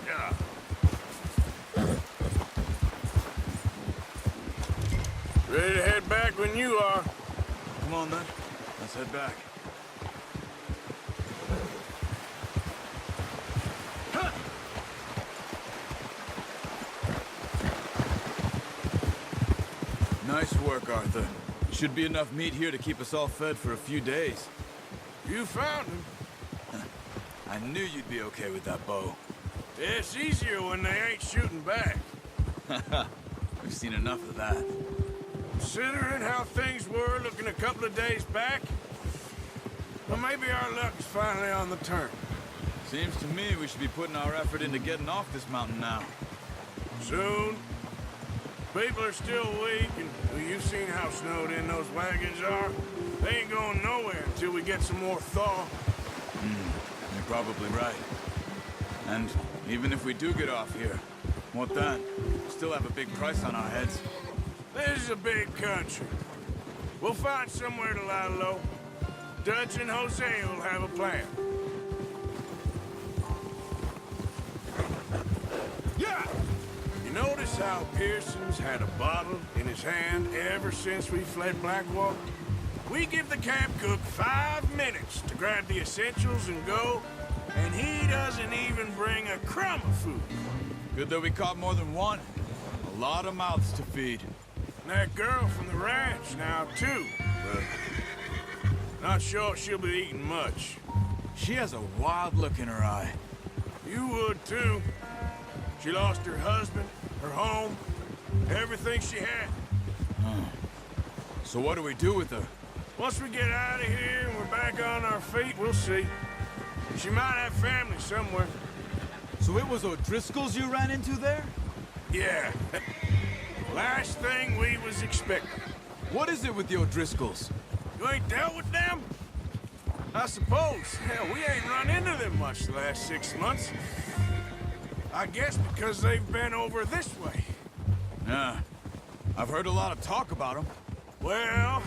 Yeah. Ready to head back when you are. Come on, then. Let's head back. Nice work, Arthur. Should be enough meat here to keep us all fed for a few days. You found him. I knew you'd be okay with that bow. It's easier when they ain't shooting back. We've seen enough of that. Considering how things were looking a couple of days back, well, maybe our luck is finally on the turn. Seems to me we should be putting our effort into getting off this mountain now. Soon. People are still weak, and well, you've seen how snowed in those wagons are. They ain't going nowhere until we get some more thaw. You're probably right. And even if we do get off here, what then? We still have a big price on our heads. This is a big country. We'll find somewhere to lie low. Dutch and Jose will have a plan. Yeah! You notice how Pearson's had a bottle in his hand ever since we fled Blackwater? We give the camp cook 5 minutes to grab the essentials and go, and he doesn't even bring a crumb of food. Good that we caught more than one. A lot of mouths to feed. And that girl from the ranch now, too, but not sure she'll be eating much. She has a wild look in her eye. You would, too. She lost her husband, her home, everything she had. So what do we do with her? Once we get out of here and we're back on our feet, we'll see. She might have family somewhere. So it was O'Driscoll's you ran into there? Yeah. Last thing we was expecting. What is it with the O'Driscolls? You ain't dealt with them? I suppose. Hell, we ain't run into them much the last 6 months. I guess because they've been over this way. Yeah. I've heard a lot of talk about them. Well,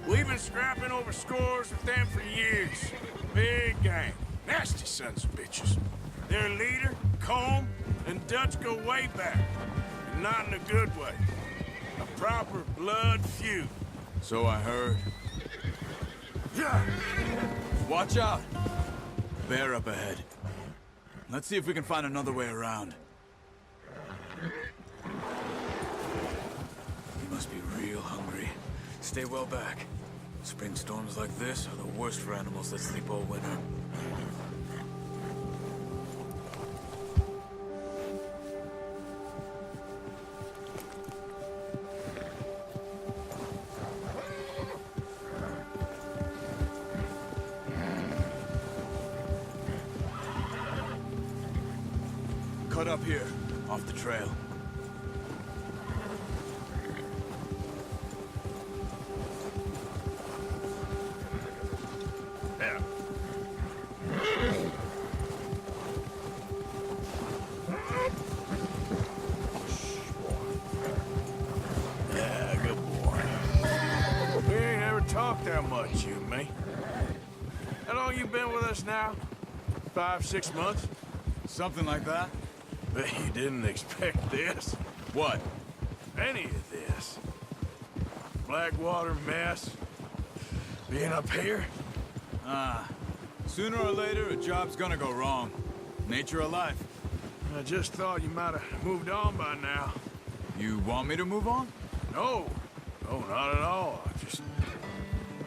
we've been scrapping over scores with them for years. Big gang. Nasty sons of bitches. Their leader, Colm, and Dutch go way back. And not in a good way. A proper blood feud. So I heard. Yeah. Watch out! Bear up ahead. Let's see if we can find another way around. You must be real hungry. Stay well back. Spring storms like this are the worst for animals that sleep all winter. Cut up here, off the trail. Yeah. Yeah, good boy. We ain't ever talked that much, you and me. How long you been with us now? 5, 6 months? Something like that? Bet you didn't expect this. What? Any of this. Blackwater mess. Being up here. Sooner or later, a job's gonna go wrong. Nature of life. I just thought you might have moved on by now. You want me to move on? No. No, not at all. I just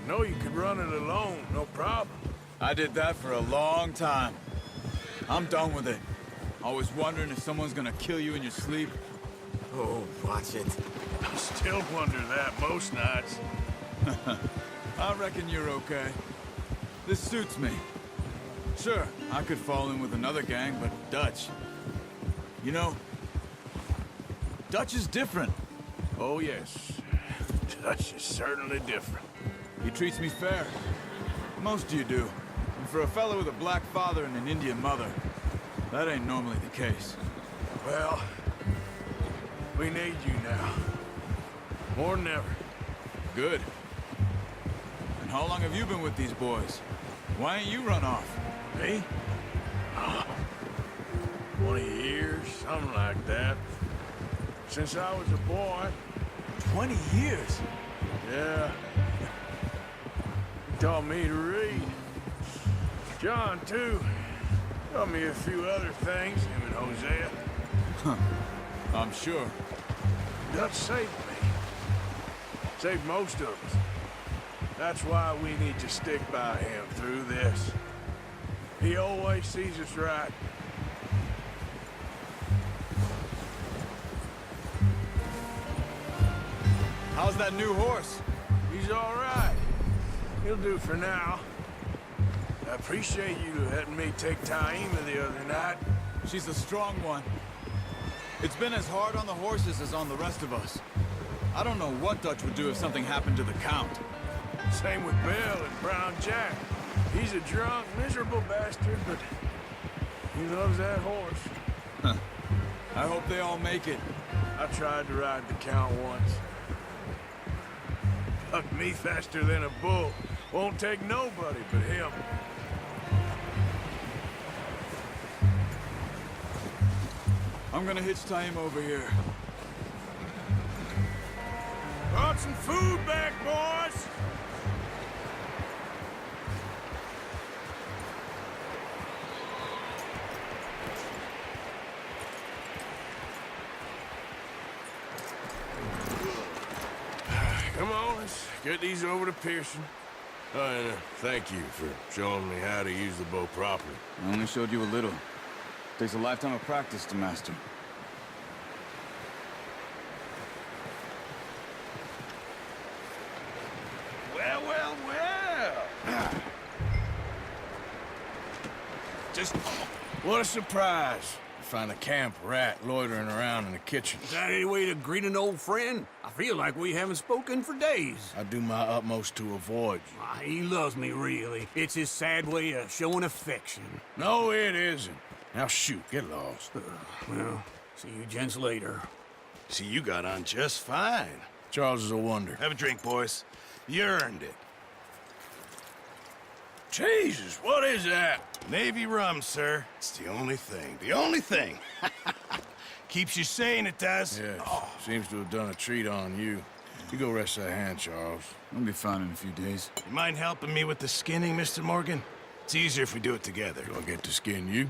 know you could run it alone, no problem. I did that for a long time. I'm done with it. Always wondering if someone's gonna kill you in your sleep. Oh, watch it. I still wonder that most nights. I reckon you're okay. This suits me. Sure, I could fall in with another gang, but Dutch... You know, Dutch is different. Oh, yes. Dutch is certainly different. He treats me fair. Most of you do. And for a fellow with a black father and an Indian mother, that ain't normally the case. Well, we need you now. More than ever. Good. And How long have you been with these boys? Why ain't you run off? Me? 20 years, something like that. Since I was a boy. 20 years? Yeah. He taught me to read. John, too. Taught me a few other things, him and Hosea. I'm sure. Dutch saved me. Saved most of us. That's why we need to stick by him through this. He always sees us right. How's that new horse? He's all right. He'll do for now. I appreciate you letting me take Taima the other night. She's a strong one. It's been as hard on the horses as on the rest of us. I don't know what Dutch would do if something happened to the Count. Same with Bill and Brown Jack. He's a drunk, miserable bastard, but he loves that horse. I hope they all make it. I tried to ride the Count once. Bucked me faster than a bull. Won't take nobody but him. I'm gonna hitch Taima over here. Brought some food back, boys! Come on, let's get these over to Pearson. Oh, and thank you for showing me how to use the bow properly. I only showed you a little. Takes a lifetime of practice to master. Well, well, well. Just, what a surprise. To find a camp rat loitering around in the kitchen. Is that any way to greet an old friend? I feel like we haven't spoken for days. I do my utmost to avoid you. He loves me, really. It's his sad way of showing affection. No, it isn't. Now shoot, get lost. Well, see you gents later. See, you got on just fine. Charles is a wonder. Have a drink, boys. You earned it. Jesus, what is that? Navy rum, sir. It's the only thing. The only thing. Keeps you sane, it does. Yes, seems to have done a treat on you. You go rest that hand, Charles. I'll be fine in a few days. You mind helping me with the skinning, Mr. Morgan? It's easier if we do it together. Do I get to skin you?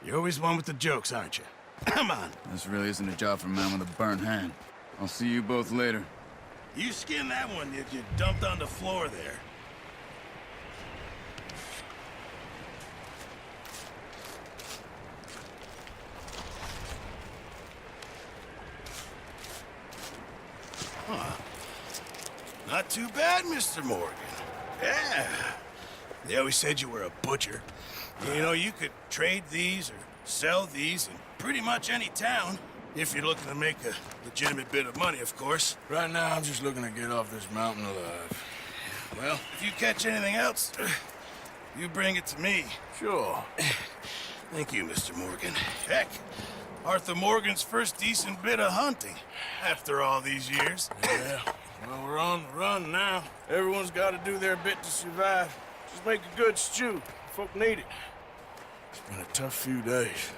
You're always one with the jokes, aren't you? Come on. This really isn't a job for a man with a burnt hand. I'll see you both later. You skin that one that you dumped on the floor there. Huh. Not too bad, Mr. Morgan. Yeah. They always said you were a butcher. You know, you could trade these or sell these in pretty much any town. If you're looking to make a legitimate bit of money, of course. Right now, I'm just looking to get off this mountain alive. Well, if you catch anything else, you bring it to me. Sure. Thank you, Mr. Morgan. Heck, Arthur Morgan's first decent bit of hunting after all these years. Yeah, well, we're on the run now. Everyone's got to do their bit to survive. Just make a good stew. Folk need it. It's been a tough few days.